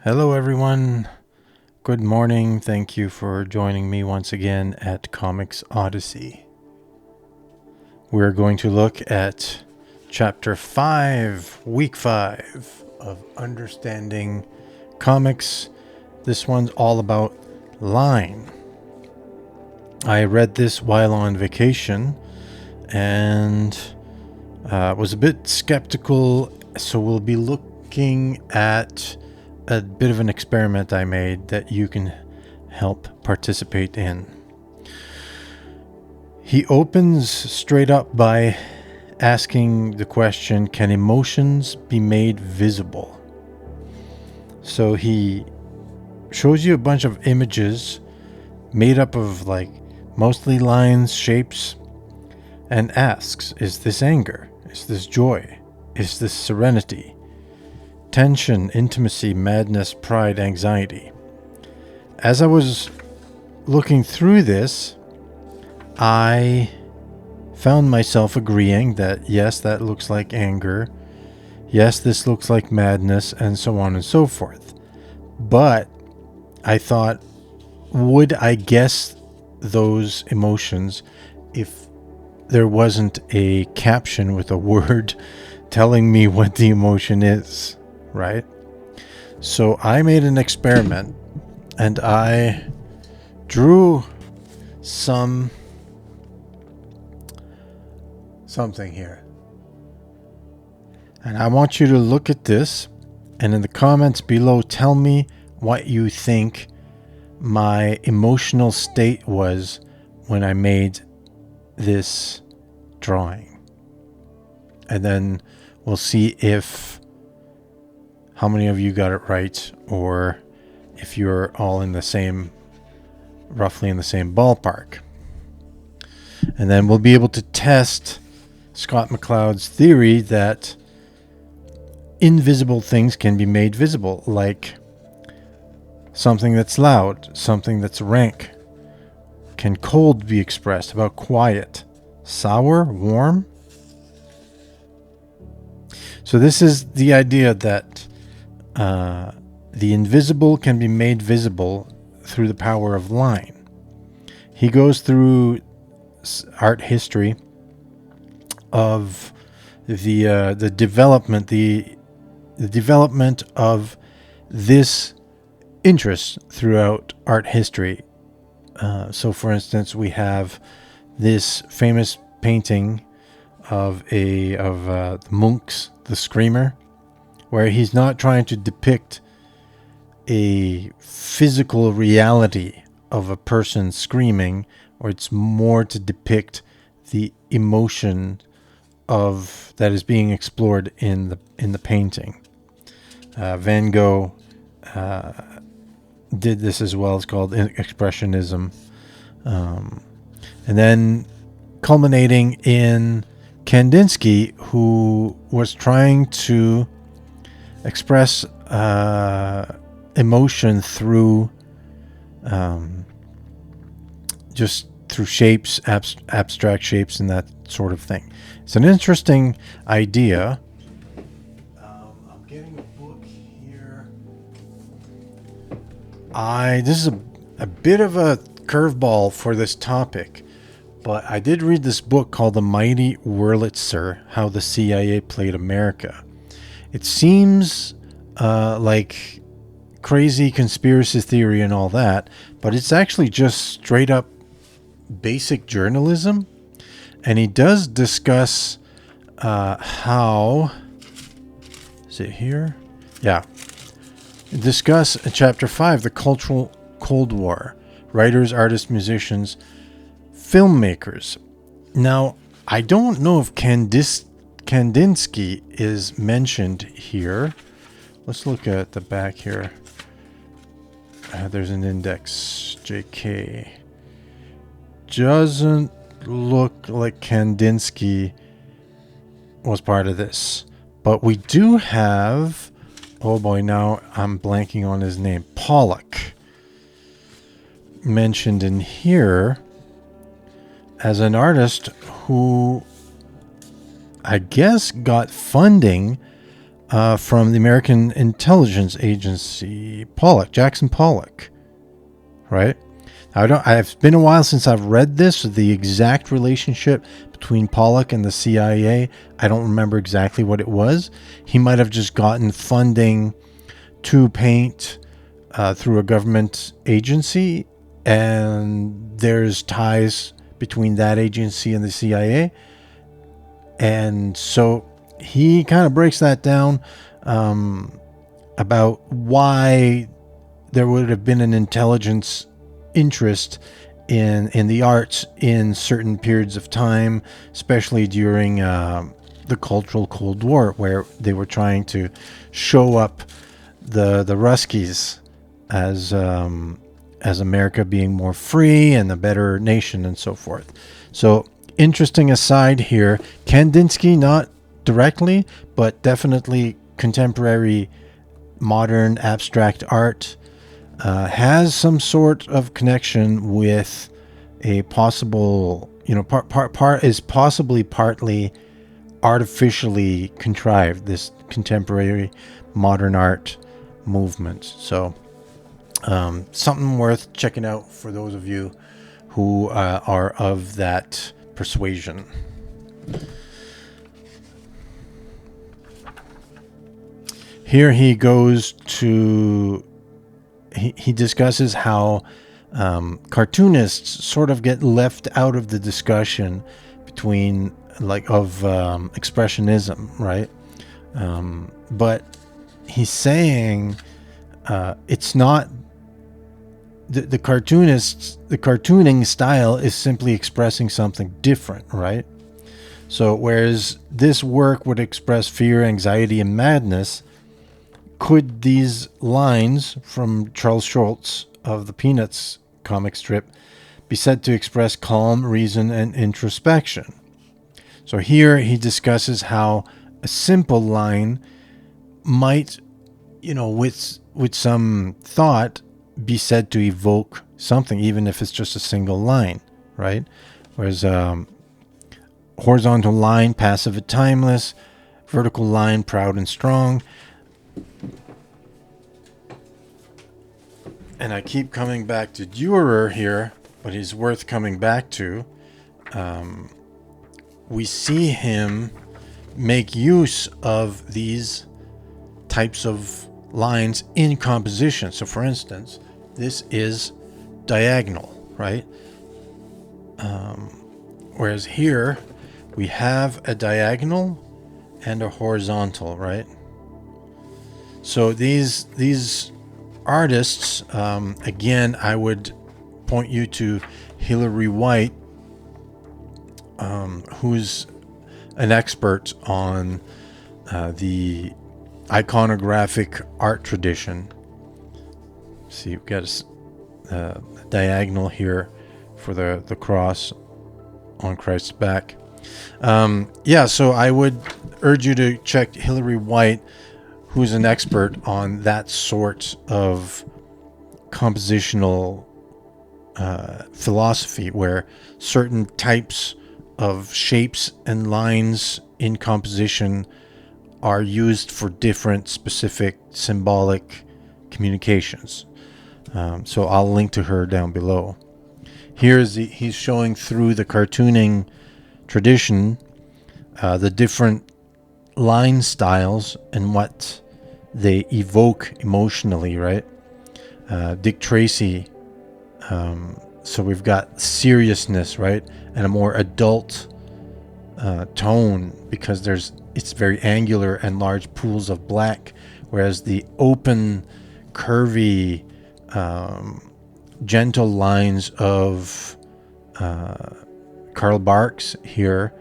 Hello, everyone. Good morning. Thank you for joining me once again at Comics Odyssey. We're going to look at Chapter 5, Week 5 of Understanding Comics. This one's all about line. I read this while on vacation and was a bit skeptical, so we'll be looking at a bit of an experiment I made that you can help participate in. He opens straight up by asking the question, can emotions be made visible? So he shows you a bunch of images made up of mostly lines, shapes, and asks, is this anger? Is this joy? Is this serenity? Tension, intimacy, madness, pride, anxiety. As I was looking through this, I found myself agreeing that yes, that looks like anger. Yes, this looks like madness, and so on and so forth. But I thought, would I guess those emotions if there wasn't a caption with a word telling me what the emotion is? Right? So I made an experiment and I drew something here. And I want you to look at this and in the comments below tell me what you think my emotional state was when I made this drawing. And then we'll see if how many of you got it right, or if you're all in the same, roughly in the same ballpark. And then we'll be able to test Scott McCloud's theory that invisible things can be made visible, like something that's loud, something that's rank. Can cold be expressed? About quiet? Sour? Warm? So this is the idea that the invisible can be made visible through the power of line. He goes through art history of the development, the development of this interest throughout art history. So, for instance, we have this famous painting of Munch's The Screamer, where he's not trying to depict a physical reality of a person screaming, or it's more to depict the emotion of that is being explored in the painting. Van Gogh did this as well. It's called Expressionism, and then culminating in Kandinsky, who was trying to express emotion through just through shapes, abstract shapes, and that sort of thing. It's an interesting idea. I'm getting a book here. This is a bit of a curveball for this topic, but I did read this book called The Mighty Wurlitzer: How the CIA Played America. It seems like crazy conspiracy theory and all that, but it's actually just straight up basic journalism. And he does discuss how... Is it here? Yeah. Discuss in Chapter 5 the cultural Cold War. Writers, artists, musicians, filmmakers. Now, I don't know if Kandinsky is mentioned here. Let's look at the back here. There's an index, JK. Doesn't look like Kandinsky was part of this. But we do have, oh boy, now I'm blanking on his name, Pollock, mentioned in here as an artist who I guess got funding from the American Intelligence Agency, Jackson Pollock, right? It's been a while since I've read this, the exact relationship between Pollock and the CIA. I don't remember exactly what it was. He might have just gotten funding to paint through a government agency, and there's ties between that agency and the CIA. And so he kind of breaks that down about why there would have been an intelligence interest in the arts in certain periods of time, especially during the Cultural Cold War, where they were trying to show up the Ruskies as America being more free and a better nation and so forth. So interesting aside here, Kandinsky, not directly, but definitely contemporary modern abstract art, has some sort of connection with a possible, is possibly partly artificially contrived, this contemporary modern art movement. So something worth checking out for those of you who are of that persuasion. Here he goes to, he discusses how cartoonists sort of get left out of the discussion between expressionism, right? But he's saying it's not the cartooning style is simply expressing something different, right? So whereas this work would express fear, anxiety, and madness, could these lines from Charles Schulz of the Peanuts comic strip be said to express calm, reason, and introspection? So here he discusses how a simple line might, with some thought, be said to evoke something, even if it's just a single line, right? Whereas horizontal line, passive and timeless, vertical line, proud and strong. And I keep coming back to Dürer here, but he's worth coming back to. We see him make use of these types of lines in composition. So for instance, this is diagonal, right? Whereas here we have a diagonal and a horizontal, right? So these artists, again, I would point you to Hilary White, who's an expert on the iconographic art tradition. See, you've got a diagonal here for the cross on Christ's back. So I would urge you to check Hilary White, who's an expert on that sort of compositional philosophy, where certain types of shapes and lines in composition are used for different specific symbolic communications. So I'll link to her down below. He's showing through the cartooning tradition the different line styles and what they evoke emotionally, right? Dick Tracy. So we've got seriousness, right, and a more adult tone, because it's very angular and large pools of black, whereas the open, curvy, gentle lines of Karl Barks here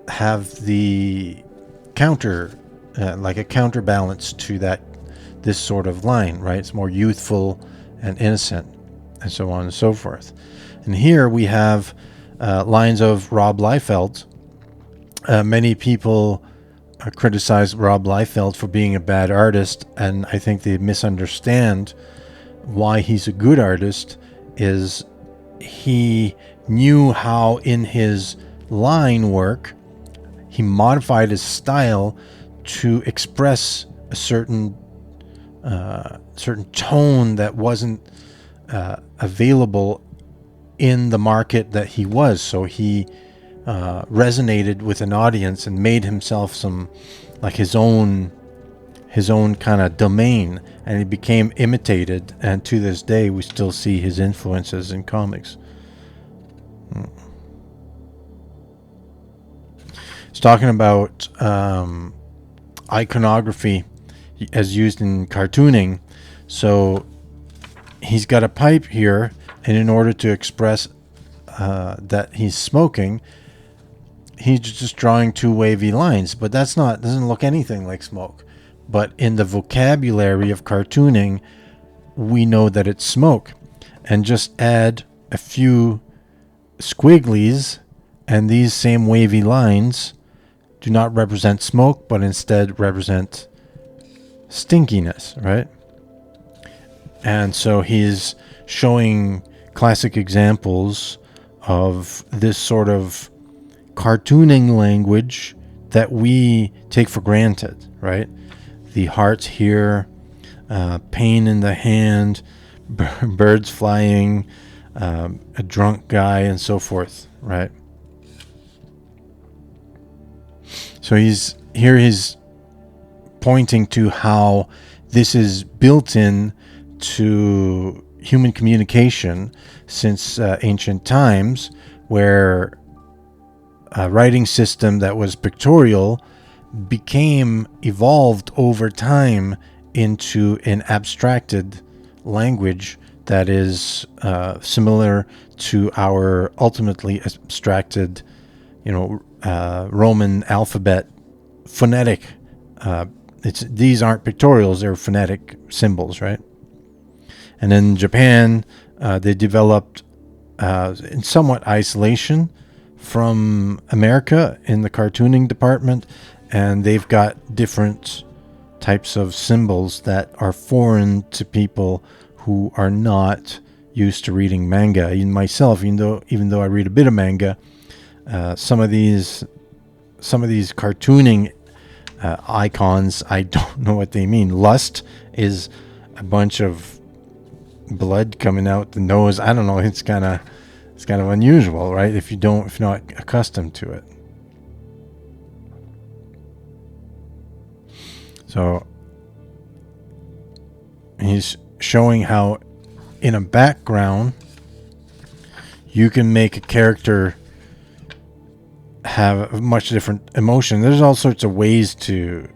have the counter, like a counterbalance to this sort of line, right? It's more youthful and innocent, and so on and so forth. And here we have lines of Rob Liefeld. Many people criticize Rob Liefeld for being a bad artist, and I think they misunderstand why he's a good artist. Is he knew how in his line work he modified his style to express a certain tone that wasn't available in the market that he was. So he resonated with an audience and made himself his own kind of domain, and he became imitated, and to this day we still see his influences in comics. It's talking about iconography as used in cartooning. So he's got a pipe here, and in order to express that he's smoking, he's just drawing two wavy lines, but doesn't look anything like smoke. But in the vocabulary of cartooning, we know that it's smoke. And just add a few squigglies, and these same wavy lines do not represent smoke, but instead represent stinkiness, right? And so he's showing classic examples of this sort of cartooning language that we take for granted, right? The hearts here, pain in the hand, birds flying, a drunk guy, and so forth, right? So he's pointing to how this is built in to human communication since ancient times, where a writing system that was pictorial evolved over time into an abstracted language that is similar to our ultimately abstracted, Roman alphabet phonetic. These aren't pictorials; they're phonetic symbols, right? And in Japan, they developed in somewhat isolation from America in the cartooning department, and they've got different types of symbols that are foreign to people who are not used to reading manga. Even myself, even though I read a bit of manga, some of these cartooning icons, I don't know what they mean. Lust is a bunch of blood coming out the nose. I don't know. It's kind of unusual, right? If you're not accustomed to it. So he's showing how in a background you can make a character have a much different emotion. There's all sorts of ways to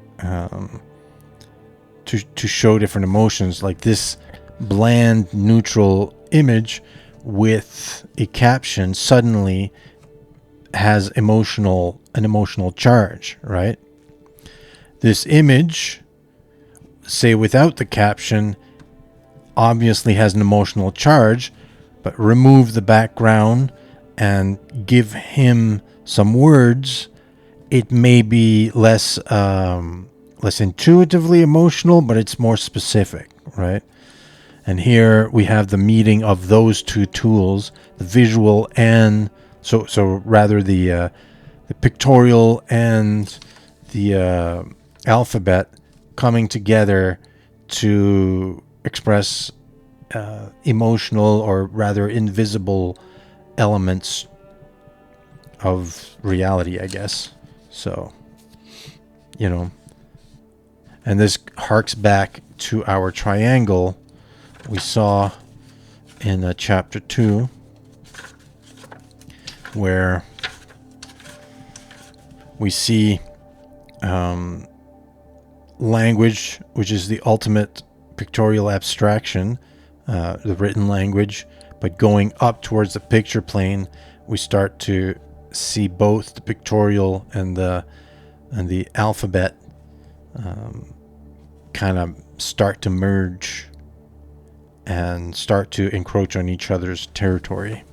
show different emotions, like this bland neutral image with a caption suddenly has an emotional charge, right? This image, say without the caption, obviously has an emotional charge, but remove the background and give him some words, it may be less intuitively emotional, but it's more specific, right? And here we have the meeting of those two tools, the visual and so rather the pictorial and the alphabet coming together to express emotional, or rather invisible, elements of reality, I guess. So, and this harks back to our triangle we saw in chapter 2, where we see language, which is the ultimate pictorial abstraction, the written language, but going up towards the picture plane, we start to see both the pictorial and the alphabet kind of start to merge and start to encroach on each other's territory,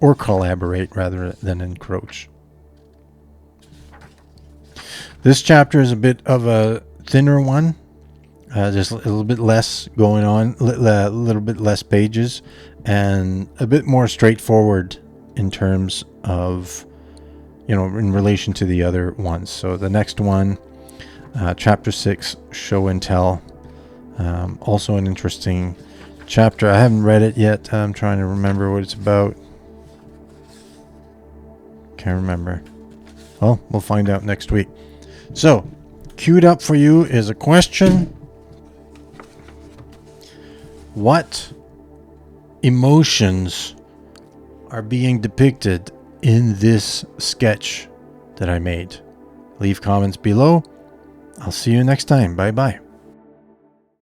or collaborate rather than encroach. This chapter is a bit of a thinner one. There's a little bit less going on, a little bit less pages, and a bit more straightforward in terms of, in relation to the other ones. So the next one, Chapter 6, Show and Tell. Also an interesting chapter. I haven't read it yet. I'm trying to remember what it's about. Can't remember. Well, we'll find out next week. So, queued up for you is a question. What emotions are being depicted in this sketch that I made? Leave comments below. I'll see you next time. Bye-bye.